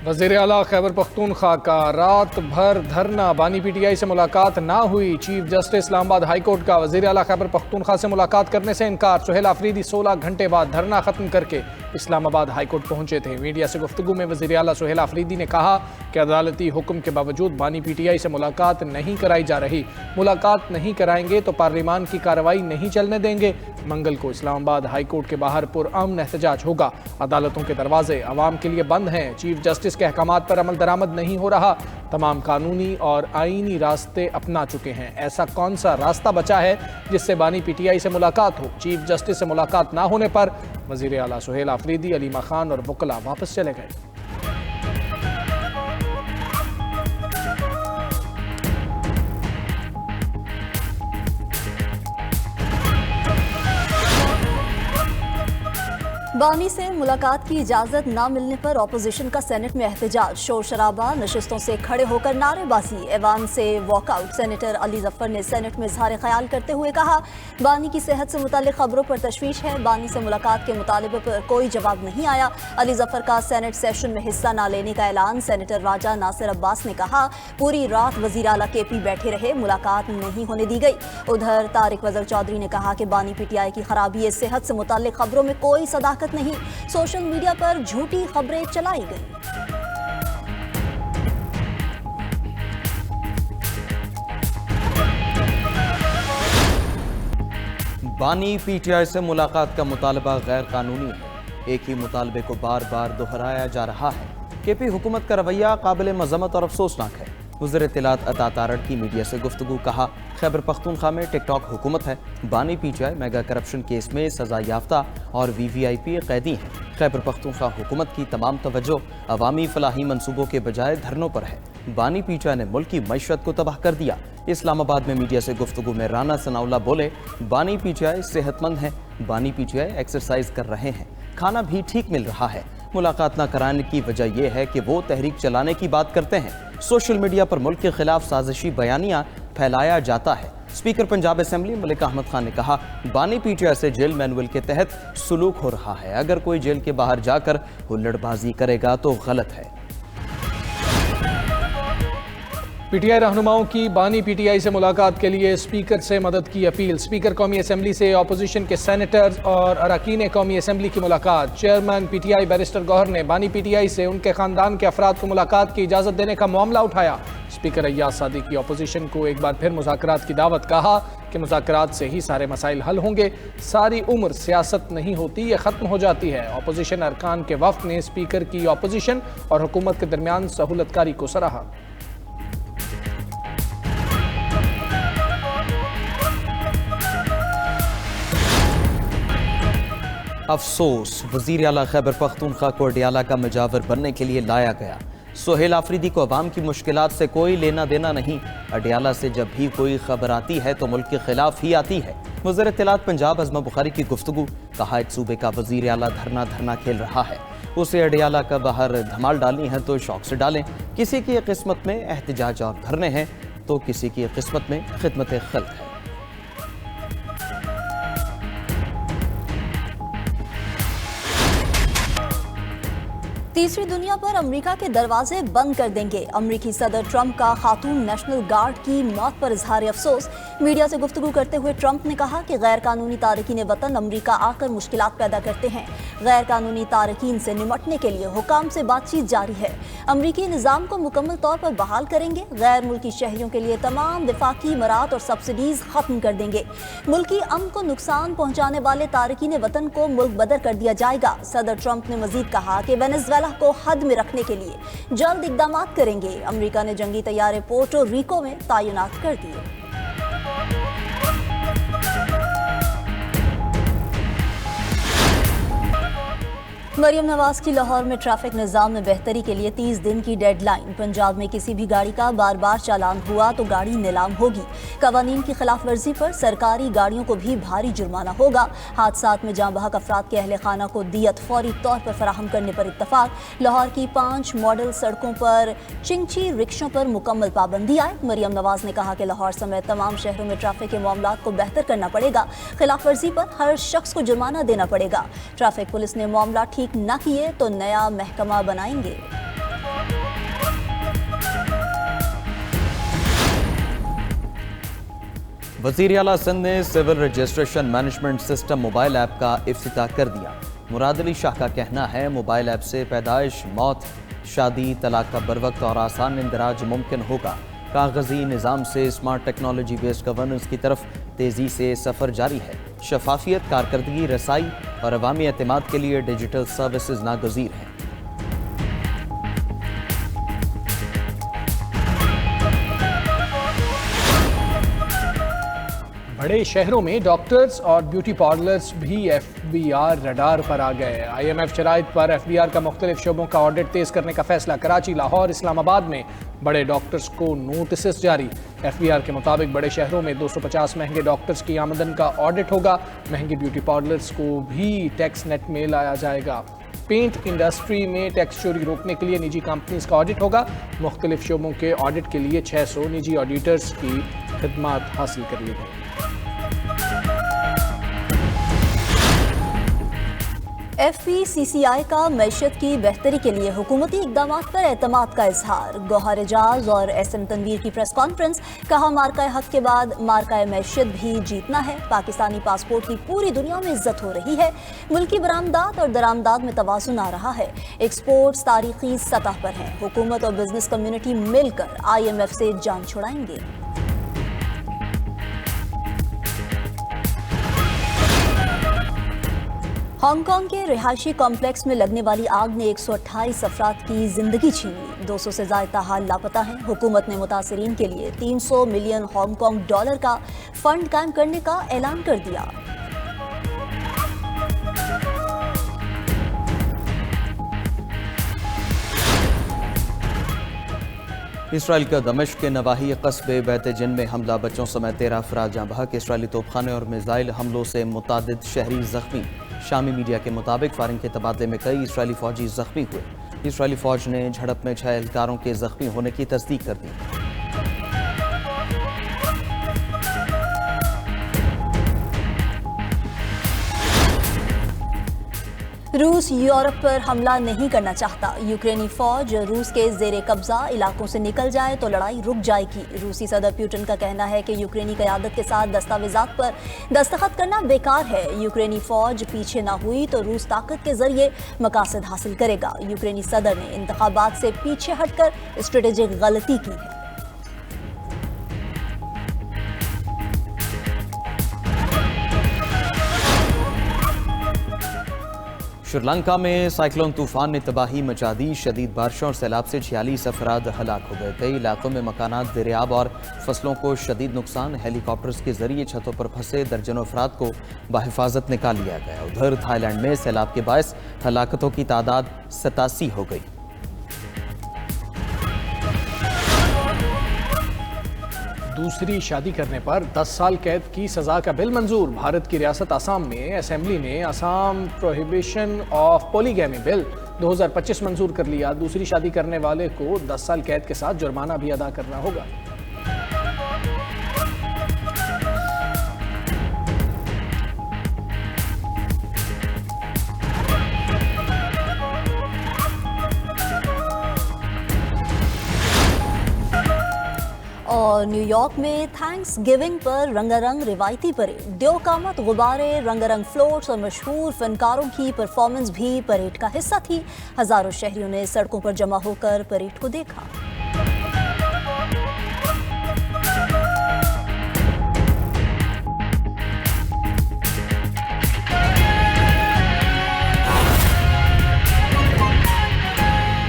وزیر اعلیٰ خیبر پختونخوا کا رات بھر دھرنا، بانی پی ٹی آئی سے ملاقات نہ ہوئی۔ چیف جسٹس اسلام آباد ہائی کورٹ کا وزیر اعلیٰ خیبر پختونخوا سے ملاقات کرنے سے انکار۔ سہیل آفریدی 16 گھنٹے بعد دھرنا ختم کر کے اسلام آباد ہائی کورٹ پہنچے تھے۔ میڈیا سے گفتگو میں وزیر اعلیٰ سہیل آفریدی نے کہا کہ عدالتی حکم کے باوجود بانی پی ٹی آئی سے ملاقات نہیں کرائی جا رہی۔ ملاقات نہیں کرائیں گے تو پارلیمان کی کارروائی نہیں چلنے دیں گے۔ منگل کو اسلام آباد ہائی کورٹ کے باہر پرامن احتجاج ہوگا۔ عدالتوں کے دروازے عوام کے لیے بند ہیں۔ چیف جسٹس کے احکامات پر عمل درآمد نہیں ہو رہا۔ تمام قانونی اور آئینی راستے اپنا چکے ہیں۔ ایسا کون سا راستہ بچا ہے جس سے بانی پی ٹی آئی سے ملاقات ہو؟ چیف جسٹس سے ملاقات نہ ہونے پر وزیر اعلیٰ سہیل آفریدی، علیمہ خان اور وکلاء واپس چلے گئے۔ بانی سے ملاقات کی اجازت نہ ملنے پر اپوزیشن کا سینٹ میں احتجاج، شور شرابہ، نشستوں سے کھڑے ہو کر نعرے بازی، ایوان سے walk out. Senator Ali Zafar نے سینٹ میں اظہار خیال کرتے ہوئے کہا، بانی کی صحت سے متعلق خبروں پر تشویش ہے، بانی سے ملاقات کے مطالبے پر کوئی جواب نہیں آیا۔ علی ظفر کا سینٹ سیشن میں حصہ نہ لینے کا اعلان۔ سینیٹر راجہ ناصر عباس نے کہا، پوری رات وزیر اعلیٰ کے پی بیٹھے رہے، ملاقات نہیں ہونے دی گئی۔ ادھر طارق وزر چودھری نے کہا کہ بانی پی ٹی آئی کی خرابی صحت سے متعلق خبروں میں کوئی صداقت نہیں، سوشل میڈیا پر جھوٹی خبریں چلائی گئیں۔ بانی پی ٹی آئی سے ملاقات کا مطالبہ غیر قانونی ہے۔ ایک ہی مطالبے کو بار بار دہرایا جا رہا ہے۔ کے پی حکومت کا رویہ قابل مذمت اور افسوسناک ہے۔ وزیر اطلاعات عطا تارڑ کی میڈیا سے گفتگو، کہا، خیبر پختونخوا میں ٹک ٹاک حکومت ہے۔ بانی پی ٹی آئی میگا کرپشن کیس میں سزا یافتہ اور وی وی آئی پی قیدی ہیں۔ خیبر پختونخوا حکومت کی تمام توجہ عوامی فلاحی منصوبوں کے بجائے دھرنوں پر ہے۔ بانی پی ٹی آئی نے ملک کی معیشت کو تباہ کر دیا۔ اسلام آباد میں میڈیا سے گفتگو میں رانا ثناءاللہ بولے، بانی پی ٹی آئی صحت مند ہیں، بانی پی ٹی آئی ایکسرسائز کر رہے ہیں، کھانا بھی ٹھیک مل رہا ہے۔ ملاقات نہ کرانے کی وجہ یہ ہے کہ وہ تحریک چلانے کی بات کرتے ہیں۔ سوشل میڈیا پر ملک کے خلاف سازشی بیانیاں پھیلایا جاتا ہے۔ اسپیکر پنجاب اسمبلی ملک احمد خان نے کہا، بانی پی ٹی آئی سے جیل مینول کے تحت سلوک ہو رہا ہے۔ اگر کوئی جیل کے باہر جا کر ہلڑ بازی کرے گا تو غلط ہے۔ پی ٹی آئی رہنماؤں کی بانی پی ٹی آئی سے ملاقات کے لیے اسپیکر سے مدد کی اپیل۔ اسپیکر قومی اسمبلی سے اپوزیشن کے سینیٹرز اور اراکین قومی اسمبلی کی ملاقات۔ Chairman P T I barrister Gohar نے بانی پی ٹی آئی سے ان کے خاندان کے افراد کو ملاقات کی اجازت دینے کا معاملہ اٹھایا۔ اسپیکر ایاز صادق کی اپوزیشن کو ایک بار پھر مذاکرات کی دعوت، کہا کہ مذاکرات سے ہی سارے مسائل حل ہوں گے، ساری عمر سیاست نہیں ہوتی، یہ ختم ہو جاتی ہے۔ اپوزیشن ارکان کے وفد نے اسپیکر کی اپوزیشن اور حکومت کے درمیان سہولت کاری کو سراہا۔ افسوس، وزیر اعلیٰ خیبر پختونخوا کو اڈیالہ کا مجاور بننے کے لیے لایا گیا۔ سہیل آفریدی کو عوام کی مشکلات سے کوئی لینا دینا نہیں۔ اڈیالہ سے جب بھی کوئی خبر آتی ہے تو ملک کے خلاف ہی آتی ہے۔ وزیر اطلاعات پنجاب عظمہ بخاری کی گفتگو، کہا، ایک صوبے کا وزیر اعلیٰ دھرنا کھیل رہا ہے، اسے اڈیالہ کا باہر دھمال ڈالنی ہے تو شوق سے ڈالیں۔ کسی کی قسمت میں احتجاج اور دھرنے ہیں تو کسی کی قسمت میں خدمت خلق ہے۔ تیسری دنیا پر امریکہ کے دروازے بند کر دیں گے۔ امریکی صدر ٹرمپ کا خاتون نیشنل گارڈ کی موت پر اظہار افسوس۔ میڈیا سے گفتگو کرتے ہوئے ٹرمپ نے کہا کہ غیر قانونی تارکین وطن امریکہ آ کر مشکلات پیدا کرتے ہیں۔ غیر قانونی تارکین سے نمٹنے کے لیے حکام سے بات چیت جاری ہے۔ امریکی نظام کو مکمل طور پر بحال کریں گے۔ غیر ملکی شہریوں کے لیے تمام وفاقی امارات اور سبسڈیز ختم کر دیں گے۔ ملکی امن کو نقصان پہنچانے والے تارکین وطن کو ملک بدر کر دیا جائے گا۔ صدر ٹرمپ نے مزید کہا کہ وینزویلا کو حد میں رکھنے کے لیے جلد اقدامات کریں گے۔ امریکہ نے جنگی طیارے پورٹو ریکو میں تعینات کر دیے۔ مریم نواز کی لاہور میں ٹریفک نظام میں بہتری کے لیے 30 دن کی ڈیڈ لائن۔ پنجاب میں کسی بھی گاڑی کا بار بار چالان ہوا تو گاڑی نیلام ہوگی۔ قوانین کی خلاف ورزی پر سرکاری گاڑیوں کو بھی بھاری جرمانہ ہوگا۔ حادثات میں جاں بحق افراد کے اہل خانہ کو دیت فوری طور پر فراہم کرنے پر اتفاق۔ لاہور کی 5 ماڈل سڑکوں پر چنگچی رکشوں پر مکمل پابندی آئے۔ مریم نواز نے کہا کہ لاہور سمیت تمام شہروں میں ٹریفک کے معاملات کو بہتر کرنا پڑے گا۔ خلاف ورزی پر ہر شخص کو جرمانہ دینا پڑے گا۔ ٹریفک پولیس نے معاملہ ٹھیک نہ کیے تو نیا محکمہ بنائیں گے۔ وزیر اعلیٰ سندھ نے civil registration management system mobile app کا افتتاح کر دیا۔ مراد علی شاہ کا کہنا ہے موبائل ایپ سے پیدائش، موت، شادی، طلاق کا بروقت اور آسان اندراج ممکن ہوگا۔ کاغذی نظام سے اسمارٹ ٹیکنالوجی بیسڈ گورننس کی طرف تیزی سے سفر جاری ہے۔ شفافیت، کارکردگی، رسائی اور عوامی اعتماد کے لیے ڈیجیٹل سروسز ناگزیر ہیں۔ بڑے شہروں میں ڈاکٹرز اور بیوٹی پارلرز بھی FBI رڈار پر آ گئے۔ IMF شرائط پر FBI کا مختلف شعبوں کا آڈٹ تیز کرنے کا فیصلہ۔ کراچی، لاہور، اسلام آباد میں بڑے ڈاکٹرز کو نوٹسز جاری۔ FBI کے مطابق بڑے شہروں میں 250 مہنگے ڈاکٹرز کی آمدن کا آڈٹ ہوگا۔ مہنگے بیوٹی پارلرز کو بھی ٹیکس نیٹ میں لایا جائے گا۔ پینٹ انڈسٹری میں ٹیکس چوری روکنے کے لیے نجی کمپنیز کا آڈٹ ہوگا۔ مختلف شعبوں کے آڈٹ کے لیے 600 نجی آڈیٹرز کی خدمات حاصل کر لی گئی۔ FVCCI کا معیشت کی بہتری کے لیے حکومتی اقدامات پر اعتماد کا اظہار۔ گوہر اعجاز اور SM تنویر کی پریس کانفرنس۔ کہا مارکہ حق کے بعد مارکہ معیشت بھی جیتنا ہے۔ پاکستانی پاسپورٹ کی پوری دنیا میں عزت ہو رہی ہے۔ ملکی برآمدات اور درآمدات میں توازن آ رہا ہے۔ ایکسپورٹس تاریخی سطح پر ہیں۔ حکومت اور بزنس کمیونٹی مل کر IMF سے جان چھڑائیں گے۔ ہانگ کانگ کے رہائشی کمپلیکس میں لگنے والی آگ نے 128 افراد کی زندگی چھین لی۔ 200 سے زائد تاحال لاپتہ ہیں۔ حکومت نے متاثرین کے لیے 300 ملین ہانگ کانگ ڈالر کا فنڈ قائم کرنے کا اعلان کر دیا۔ اسرائیل کا دمشق کے نواحی قصبے بیت جن میں حملہ، بچوں سمیت 13 افراد جاں بحق۔ اسرائیلی توپخانے اور میزائل حملوں سے متعدد شہری زخمی۔ شامی میڈیا کے مطابق فائرنگ کے تبادلے میں کئی اسرائیلی فوجی زخمی ہوئے۔ اسرائیلی فوج نے جھڑپ میں 6 اہلکاروں کے زخمی ہونے کی تصدیق کر دی۔ روس یورپ پر حملہ نہیں کرنا چاہتا۔ یوکرینی فوج روس کے زیر قبضہ علاقوں سے نکل جائے تو لڑائی رک جائے گی۔ روسی صدر پیوٹن کا کہنا ہے کہ یوکرینی قیادت کے ساتھ دستاویزات پر دستخط کرنا بیکار ہے۔ یوکرینی فوج پیچھے نہ ہوئی تو روس طاقت کے ذریعے مقاصد حاصل کرے گا۔ یوکرینی صدر نے انتخابات سے پیچھے ہٹ کر اسٹریٹجک غلطی کی ہے۔ شری لنکا میں سائیکلون طوفان نے تباہی مچا دی۔ شدید بارشوں اور سیلاب سے 46 افراد ہلاک ہو گئے۔ کئی علاقوں میں مکانات دریاب اور فصلوں کو شدید نقصان۔ ہیلی کاپٹرز کے ذریعے چھتوں پر پھنسے درجنوں افراد کو بحفاظت نکال لیا گیا۔ ادھر تھائی لینڈ میں سیلاب کے باعث ہلاکتوں کی تعداد 87 ہو گئی۔ دوسری شادی کرنے پر 10 سال قید کی سزا کا بل منظور۔ بھارت کی ریاست آسام میں اسمبلی نے آسام پروہیبیشن آف پولیگیمی بل 2025 منظور کر لیا۔ دوسری شادی کرنے والے کو 10 سال قید کے ساتھ جرمانہ بھی ادا کرنا ہوگا۔ اور نیو یارک میں تھینکس گیونگ پر رنگا رنگ روایتی پریڈ۔ دیو قامت، غبارے، رنگا رنگ فلوٹس اور مشہور فنکاروں کی پرفارمنس بھی پریڈ کا حصہ تھی۔ ہزاروں شہریوں نے سڑکوں پر جمع ہو کر پریڈ کو دیکھا۔